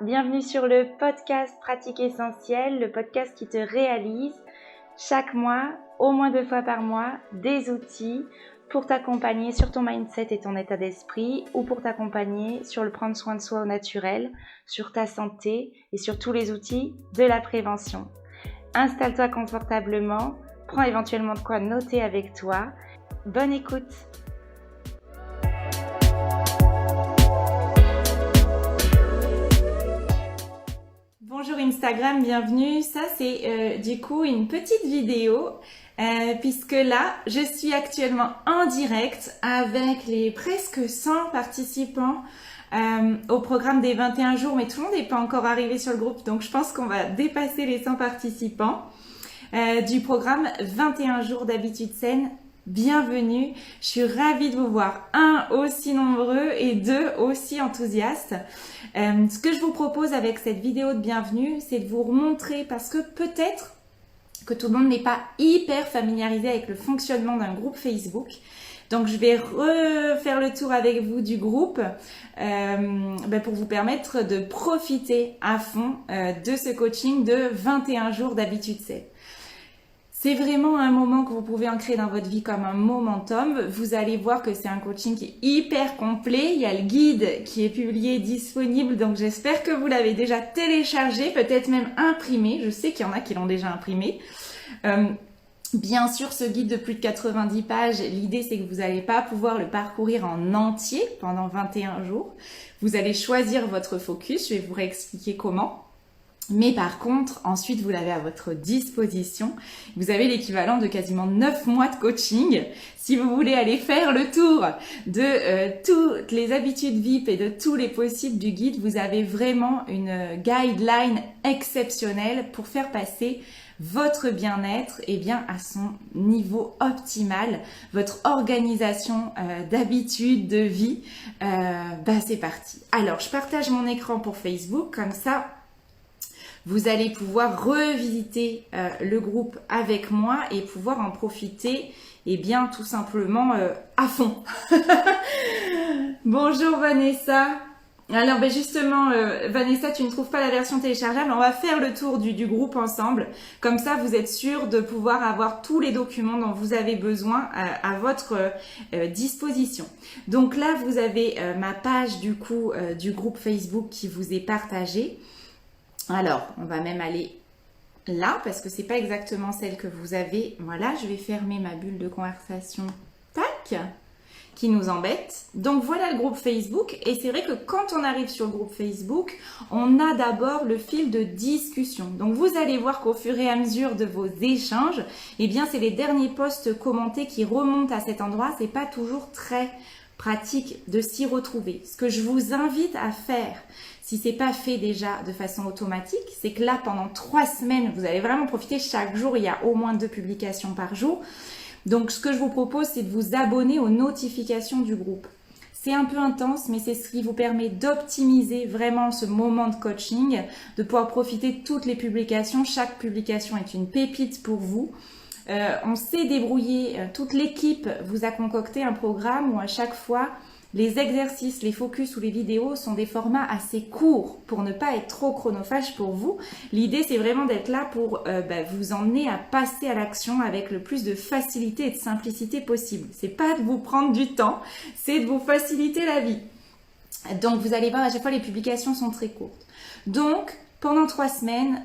Bienvenue sur le podcast Pratique Essentielle, le podcast qui te réalise chaque mois, au moins 2 fois par mois, des outils pour t'accompagner sur ton mindset et ton état d'esprit ou pour t'accompagner sur le prendre soin de soi au naturel, sur ta santé et sur tous les outils de la prévention. Installe-toi confortablement, prends éventuellement de quoi noter avec toi. Bonne écoute! Bonjour Instagram, bienvenue. Ça c'est du coup une petite vidéo puisque là je suis actuellement en direct avec les presque 100 participants au programme des 21 jours, mais tout le monde n'est pas encore arrivé sur le groupe, donc je pense qu'on va dépasser les 100 participants du programme 21 jours d'habitudes saines. Bienvenue, je suis ravie de vous voir, aussi nombreux et 2 aussi enthousiastes. Ce que je vous propose avec cette vidéo de bienvenue, c'est de vous remontrer, parce que peut-être que tout le monde n'est pas hyper familiarisé avec le fonctionnement d'un groupe Facebook. Donc je vais refaire le tour avec vous du groupe pour vous permettre de profiter à fond de ce coaching de 21 jours d'habitudes saines. C'est vraiment un moment que vous pouvez ancrer dans votre vie comme un momentum. Vous allez voir que c'est un coaching qui est hyper complet. Il y a le guide qui est publié, disponible. Donc j'espère que vous l'avez déjà téléchargé, peut-être même imprimé. Je sais qu'il y en a qui l'ont déjà imprimé. Bien sûr, ce guide de plus de 90 pages, l'idée c'est que vous n'allez pas pouvoir le parcourir en entier pendant 21 jours. Vous allez choisir votre focus. Je vais vous réexpliquer comment. Mais par contre, ensuite, vous l'avez à votre disposition. Vous avez l'équivalent de quasiment 9 mois de coaching. Si vous voulez aller faire le tour de toutes les habitudes VIP et de tous les possibles du guide, vous avez vraiment une guideline exceptionnelle pour faire passer votre bien-être à son niveau optimal, votre organisation d'habitudes, de vie. C'est parti. Alors, je partage mon écran pour Facebook, comme ça, vous allez pouvoir revisiter le groupe avec moi et pouvoir en profiter tout simplement à fond. Bonjour Vanessa. Alors justement, Vanessa, tu ne trouves pas la version téléchargeable. On va faire le tour du groupe ensemble. Comme ça, vous êtes sûr de pouvoir avoir tous les documents dont vous avez besoin à votre disposition. Donc là, vous avez ma page du groupe Facebook qui vous est partagée. Alors, on va même aller là parce que c'est pas exactement celle que vous avez. Voilà, je vais fermer ma bulle de conversation. Tac, qui nous embête. Donc voilà le groupe Facebook. Et c'est vrai que quand on arrive sur le groupe Facebook, on a d'abord le fil de discussion. Donc vous allez voir qu'au fur et à mesure de vos échanges, c'est les derniers posts commentés qui remontent à cet endroit. C'est pas toujours très pratique de s'y retrouver. Ce que je vous invite à faire, si c'est pas fait déjà de façon automatique, c'est que là, pendant 3 semaines, vous allez vraiment profiter. Chaque jour, il y a au moins 2 publications par jour. Donc, ce que je vous propose, c'est de vous abonner aux notifications du groupe. C'est un peu intense, mais c'est ce qui vous permet d'optimiser vraiment ce moment de coaching, de pouvoir profiter de toutes les publications. Chaque publication est une pépite pour vous. On s'est débrouillé, toute l'équipe vous a concocté un programme où à chaque fois, les exercices, les focus ou les vidéos sont des formats assez courts pour ne pas être trop chronophage pour vous. L'idée, c'est vraiment d'être là pour vous emmener à passer à l'action avec le plus de facilité et de simplicité possible. C'est pas de vous prendre du temps, c'est de vous faciliter la vie. Donc, vous allez voir, à chaque fois, les publications sont très courtes. Donc, pendant 3 semaines,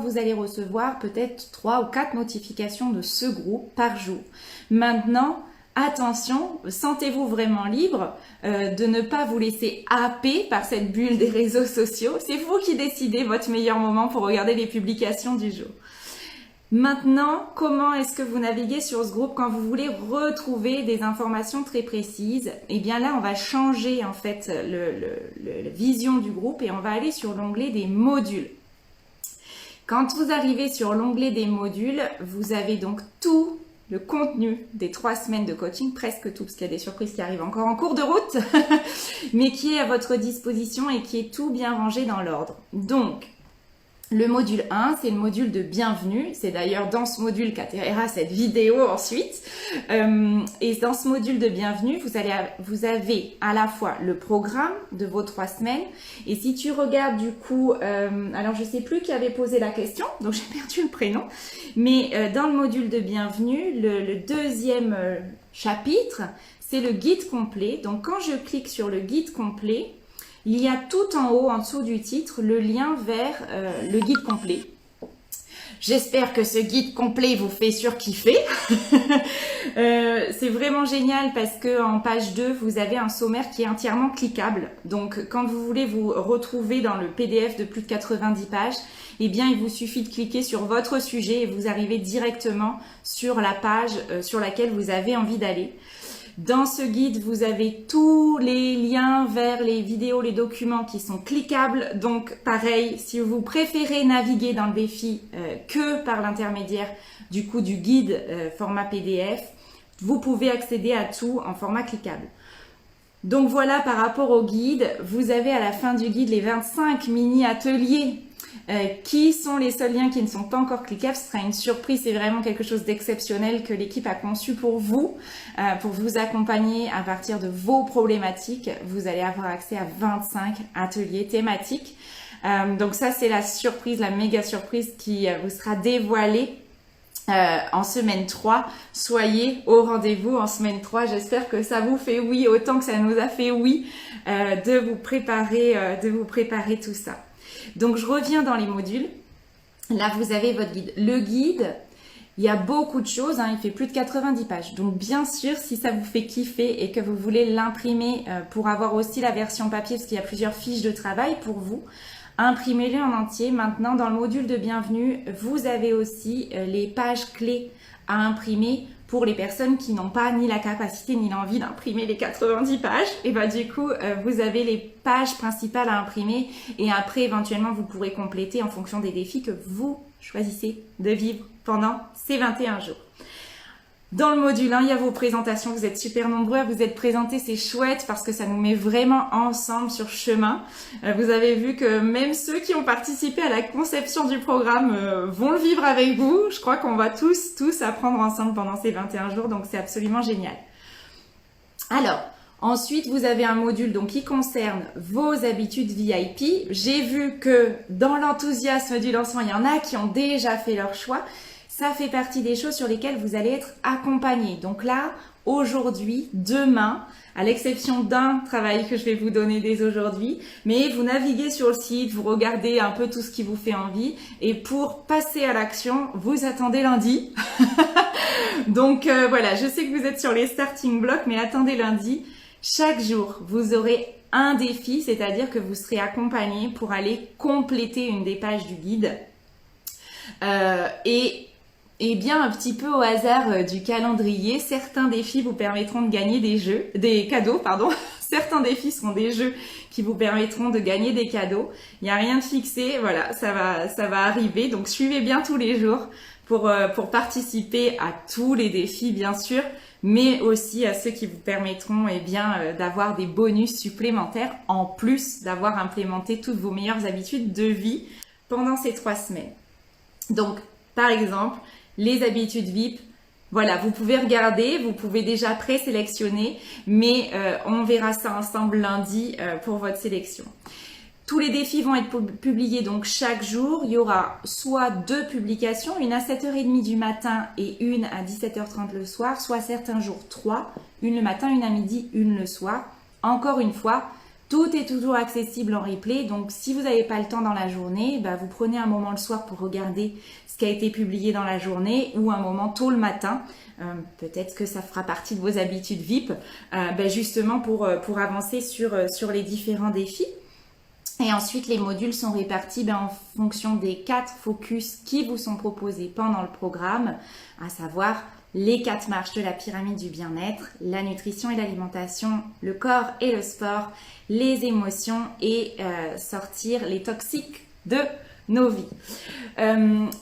vous allez recevoir peut-être 3 ou 4 notifications de ce groupe par jour. Maintenant, attention, sentez-vous vraiment libre de ne pas vous laisser happer par cette bulle des réseaux sociaux. C'est vous qui décidez votre meilleur moment pour regarder les publications du jour. Maintenant, comment est-ce que vous naviguez sur ce groupe quand vous voulez retrouver des informations très précises? Là, on va changer en fait la vision du groupe et on va aller sur l'onglet des modules. Quand vous arrivez sur l'onglet des modules, vous avez donc tout le contenu des 3 semaines de coaching, presque tout, parce qu'il y a des surprises qui arrivent encore en cours de route, mais qui est à votre disposition et qui est tout bien rangé dans l'ordre. Donc, Le module 1, c'est le module de bienvenue. C'est d'ailleurs dans ce module qu'atterrira cette vidéo ensuite. Et dans ce module de bienvenue, vous avez à la fois le programme de vos 3 semaines. Et si tu regardes du coup, alors je sais plus qui avait posé la question, donc j'ai perdu le prénom. Mais dans le module de bienvenue, le deuxième chapitre, c'est le guide complet. Donc quand je clique sur le guide complet, il y a tout en haut, en dessous du titre, le lien vers le guide complet. J'espère que ce guide complet vous fait surkiffer. C'est vraiment génial parce que en page 2, vous avez un sommaire qui est entièrement cliquable. Donc, quand vous voulez vous retrouver dans le PDF de plus de 90 pages, eh bien, il vous suffit de cliquer sur votre sujet et vous arrivez directement sur la page sur laquelle vous avez envie d'aller. Dans ce guide, vous avez tous les liens vers les vidéos, les documents qui sont cliquables. Donc, pareil, si vous préférez naviguer dans le défi que par l'intermédiaire du guide format PDF, vous pouvez accéder à tout en format cliquable. Donc voilà, par rapport au guide, vous avez à la fin du guide les 25 mini-ateliers qui sont les seuls liens qui ne sont pas encore cliquables. Ce sera une surprise, c'est vraiment quelque chose d'exceptionnel que l'équipe a conçu pour vous accompagner à partir de vos problématiques. Vous allez avoir accès à 25 ateliers thématiques. Donc ça, c'est la surprise, la méga surprise qui vous sera dévoilée en semaine 3. Soyez au rendez-vous en semaine 3. J'espère que ça vous fait oui autant que ça nous a fait oui de vous préparer tout ça. Donc, je reviens dans les modules. Là, vous avez votre guide. Le guide, il y a beaucoup de choses. Il fait plus de 90 pages. Donc, bien sûr, si ça vous fait kiffer et que vous voulez l'imprimer pour avoir aussi la version papier, parce qu'il y a plusieurs fiches de travail pour vous, imprimez-le en entier. Maintenant, dans le module de bienvenue, vous avez aussi les pages clés à imprimer pour les personnes qui n'ont pas ni la capacité ni l'envie d'imprimer les 90 pages. Et bah du coup, vous avez les pages principales à imprimer et après, éventuellement, vous pourrez compléter en fonction des défis que vous choisissez de vivre pendant ces 21 jours. Dans le module 1, il y a vos présentations. Vous êtes super nombreux à vous être présentés. C'est chouette parce que ça nous met vraiment ensemble sur chemin. Vous avez vu que même ceux qui ont participé à la conception du programme vont le vivre avec vous. Je crois qu'on va tous apprendre ensemble pendant ces 21 jours. Donc, c'est absolument génial. Alors, ensuite, vous avez un module donc qui concerne vos habitudes VIP. J'ai vu que dans l'enthousiasme du lancement, il y en a qui ont déjà fait leur choix. Ça fait partie des choses sur lesquelles vous allez être accompagné. Donc là, aujourd'hui, demain, à l'exception d'un travail que je vais vous donner dès aujourd'hui, mais vous naviguez sur le site, vous regardez un peu tout ce qui vous fait envie et pour passer à l'action, vous attendez lundi. Donc voilà, je sais que vous êtes sur les starting blocks, mais attendez lundi. Chaque jour, vous aurez un défi, c'est-à-dire que vous serez accompagné pour aller compléter une des pages du guide. Et bien un petit peu au hasard du calendrier, certains défis vous permettront de gagner des cadeaux. Certains défis seront des jeux qui vous permettront de gagner des cadeaux. Il n'y a rien de fixé, voilà, ça va arriver. Donc suivez bien tous les jours pour participer à tous les défis bien sûr, mais aussi à ceux qui vous permettront d'avoir des bonus supplémentaires en plus d'avoir implémenté toutes vos meilleures habitudes de vie pendant ces 3 semaines. Donc par exemple, les habitudes VIP, voilà, vous pouvez regarder, vous pouvez déjà présélectionner, mais on verra ça ensemble lundi pour votre sélection. Tous les défis vont être publiés donc chaque jour. Il y aura soit 2 publications, une à 7h30 du matin et une à 17h30 le soir, soit certains jours 3, une le matin, une à midi, une le soir. Encore une fois, tout est toujours accessible en replay, donc si vous n'avez pas le temps dans la journée, vous prenez un moment le soir pour regarder ce qui a été publié dans la journée ou un moment tôt le matin. Peut-être que ça fera partie de vos habitudes VIP, justement pour avancer sur les différents défis. Et ensuite, les modules sont répartis en fonction des 4 focus qui vous sont proposés pendant le programme, à savoir les 4 marches de la pyramide du bien-être, la nutrition et l'alimentation, le corps et le sport, les émotions et sortir les toxiques de nos vies.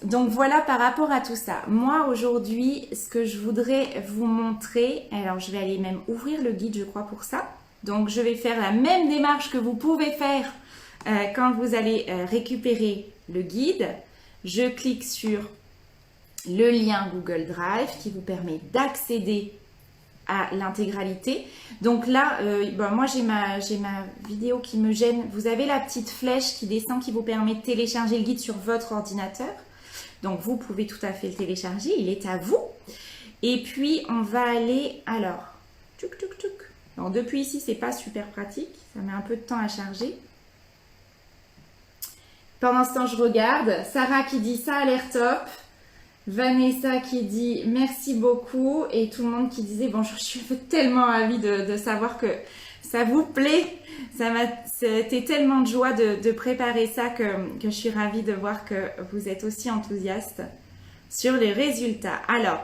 Donc voilà par rapport à tout ça. Moi aujourd'hui, ce que je voudrais vous montrer, alors je vais aller même ouvrir le guide je crois pour ça. Donc je vais faire la même démarche que vous pouvez faire quand vous allez récupérer le guide, je clique sur le lien Google Drive qui vous permet d'accéder à l'intégralité. Donc là, moi j'ai ma vidéo qui me gêne. Vous avez la petite flèche qui descend qui vous permet de télécharger le guide sur votre ordinateur. Donc vous pouvez tout à fait le télécharger, il est à vous. Et puis on va aller, alors, tchouk tchouk tchouk. Alors depuis ici, c'est pas super pratique, ça met un peu de temps à charger. Pendant ce temps, je regarde. Sarah qui dit ça a l'air top. Vanessa qui dit merci beaucoup. Et tout le monde qui disait bon, je suis tellement ravie de savoir que ça vous plaît. C'était tellement de joie de préparer ça que je suis ravie de voir que vous êtes aussi enthousiaste sur les résultats. Alors,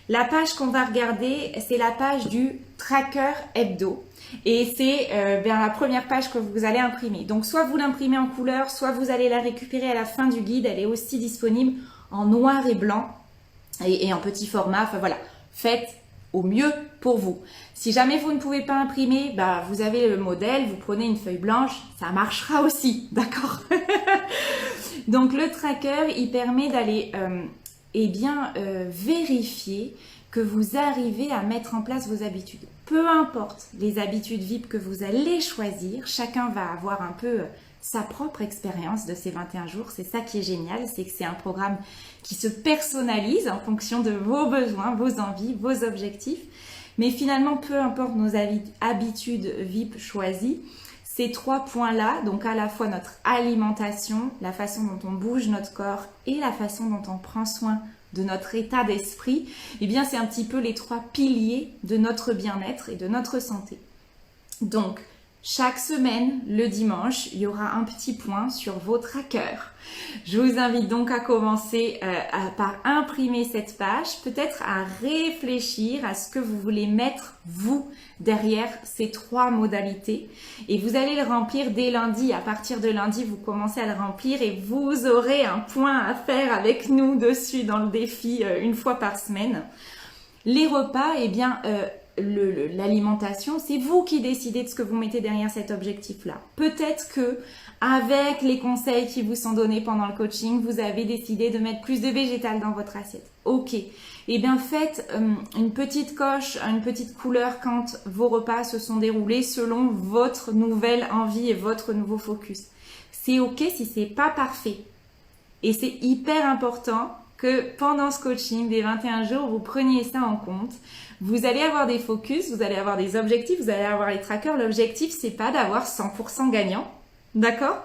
la page qu'on va regarder, c'est la page du tracker hebdo. Et c'est la première page que vous allez imprimer. Donc, soit vous l'imprimez en couleur, soit vous allez la récupérer à la fin du guide. Elle est aussi disponible en noir et blanc et en petit format. Enfin voilà, faites au mieux pour vous. Si jamais vous ne pouvez pas imprimer, vous avez le modèle, vous prenez une feuille blanche, ça marchera aussi, d'accord? Donc, le tracker, il permet d'aller vérifier que vous arrivez à mettre en place vos habitudes. Peu importe les habitudes VIP que vous allez choisir, chacun va avoir un peu sa propre expérience de ces 21 jours. C'est ça qui est génial, c'est que c'est un programme qui se personnalise en fonction de vos besoins, vos envies, vos objectifs. Mais finalement, peu importe nos habitudes VIP choisies, ces 3 points-là, donc à la fois notre alimentation, la façon dont on bouge notre corps et la façon dont on prend soin de notre état d'esprit, eh bien c'est un petit peu les 3 piliers de notre bien-être et de notre santé. Donc, chaque semaine, le dimanche, il y aura un petit point sur vos trackers. Je vous invite donc à commencer par imprimer cette page, peut-être à réfléchir à ce que vous voulez mettre, vous, derrière ces 3 modalités. Et vous allez le remplir dès lundi. À partir de lundi, vous commencez à le remplir et vous aurez un point à faire avec nous dessus dans le défi une fois par semaine. Les repas, eh bien... l'alimentation, c'est vous qui décidez de ce que vous mettez derrière cet objectif-là. Peut-être que avec les conseils qui vous sont donnés pendant le coaching, vous avez décidé de mettre plus de végétal dans votre assiette. Ok. Eh bien, faites une petite coche, une petite couleur quand vos repas se sont déroulés selon votre nouvelle envie et votre nouveau focus. C'est ok si c'est pas parfait. Et c'est hyper important que pendant ce coaching des 21 jours, vous preniez ça en compte. Vous allez avoir des focus, vous allez avoir des objectifs, vous allez avoir les trackers. L'objectif, c'est pas d'avoir 100% gagnant, d'accord?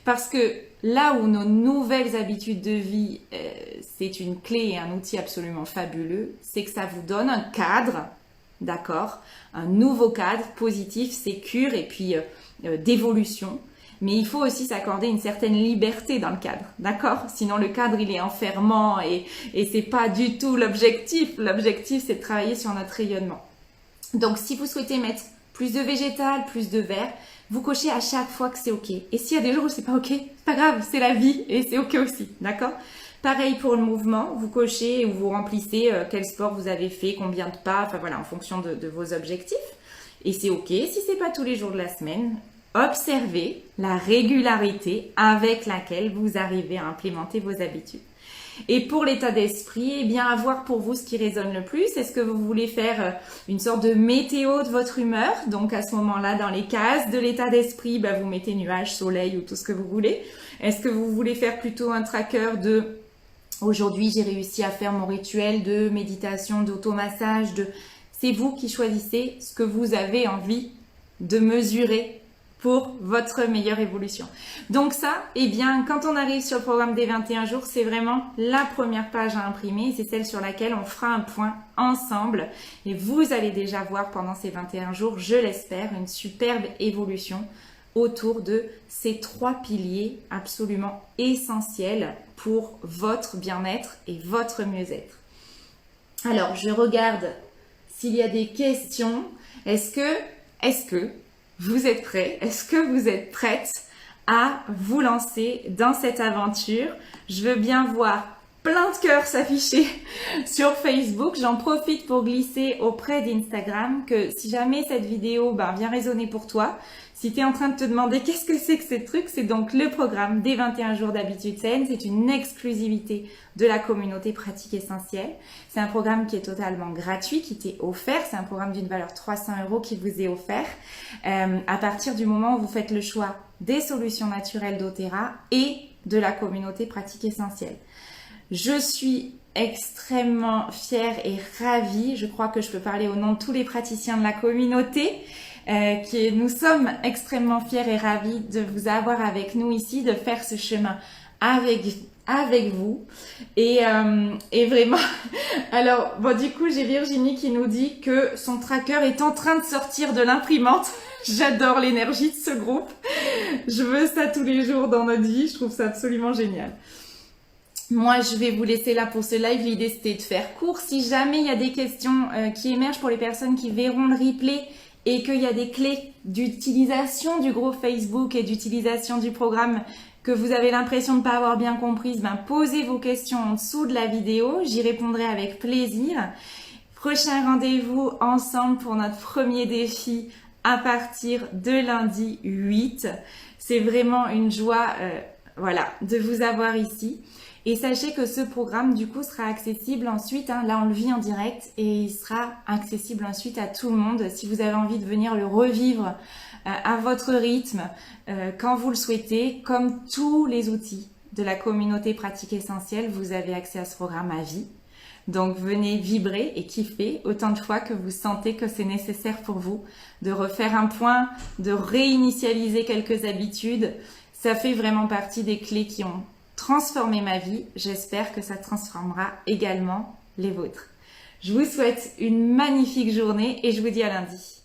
Parce que là où nos nouvelles habitudes de vie, c'est une clé et un outil absolument fabuleux, c'est que ça vous donne un cadre, d'accord? Un nouveau cadre positif, sécure et puis d'évolution. Mais il faut aussi s'accorder une certaine liberté dans le cadre, d'accord? Sinon, le cadre, il est enfermant et c'est pas du tout l'objectif. L'objectif, c'est de travailler sur notre rayonnement. Donc, si vous souhaitez mettre plus de végétal, plus de vert, vous cochez à chaque fois que c'est ok. Et s'il y a des jours où c'est pas ok, c'est pas grave, c'est la vie et c'est ok aussi, d'accord? Pareil pour le mouvement, vous cochez ou vous remplissez quel sport vous avez fait, combien de pas, enfin voilà, en fonction de vos objectifs. Et c'est ok si c'est pas tous les jours de la semaine. Observez la régularité avec laquelle vous arrivez à implémenter vos habitudes. Et pour l'état d'esprit, eh bien, à voir pour vous ce qui résonne le plus. Est-ce que vous voulez faire une sorte de météo de votre humeur? Donc, à ce moment-là, dans les cases de l'état d'esprit, vous mettez nuages, soleil ou tout ce que vous voulez. Est-ce que vous voulez faire plutôt un tracker de aujourd'hui, j'ai réussi à faire mon rituel de méditation, d'automassage, c'est vous qui choisissez ce que vous avez envie de mesurer pour votre meilleure évolution. Donc ça, eh bien, quand on arrive sur le programme des 21 jours, c'est vraiment la première page à imprimer. C'est celle sur laquelle on fera un point ensemble. Et vous allez déjà voir pendant ces 21 jours, je l'espère, une superbe évolution autour de ces 3 piliers absolument essentiels pour votre bien-être et votre mieux-être. Alors, je regarde s'il y a des questions. Est-ce que vous êtes prêts? Est-ce que vous êtes prêtes à vous lancer dans cette aventure? Je veux bien voir plein de cœurs s'afficher sur Facebook. J'en profite pour glisser auprès d'Instagram que si jamais cette vidéo vient résonner pour toi, si tu es en train de te demander qu'est-ce que c'est que ce truc, c'est donc le programme des 21 jours d'habitude saine. C'est une exclusivité de la communauté Pratique Essentielle. C'est un programme qui est totalement gratuit, qui t'est offert. C'est un programme d'une valeur 300 € qui vous est offert à partir du moment où vous faites le choix des solutions naturelles d'Otera et de la communauté Pratique Essentielle. Je suis extrêmement fière et ravie, je crois que je peux parler au nom de tous les praticiens de la communauté, nous sommes extrêmement fiers et ravis de vous avoir avec nous ici, de faire ce chemin avec vous et vraiment. Alors bon, du coup j'ai Virginie qui nous dit que son tracker est en train de sortir de l'imprimante. J'adore l'énergie de ce groupe, je veux ça tous les jours dans notre vie, je trouve ça absolument génial. Moi, je vais vous laisser là pour ce live. L'idée, c'était de faire court. Si jamais il y a des questions qui émergent pour les personnes qui verront le replay et qu'il y a des clés d'utilisation du groupe Facebook et d'utilisation du programme que vous avez l'impression de ne pas avoir bien comprises, posez vos questions en dessous de la vidéo. J'y répondrai avec plaisir. Prochain rendez-vous ensemble pour notre premier défi à partir de lundi 8. C'est vraiment une joie de vous avoir ici. Et sachez que ce programme, du coup, sera accessible ensuite, là on le vit en direct, et il sera accessible ensuite à tout le monde. Si vous avez envie de venir le revivre à votre rythme, quand vous le souhaitez, comme tous les outils de la communauté Pratique Essentielle, vous avez accès à ce programme à vie. Donc venez vibrer et kiffer autant de fois que vous sentez que c'est nécessaire pour vous de refaire un point, de réinitialiser quelques habitudes. Ça fait vraiment partie des clés qui ont transformé ma vie. J'espère que ça transformera également les vôtres. Je vous souhaite une magnifique journée et je vous dis à lundi.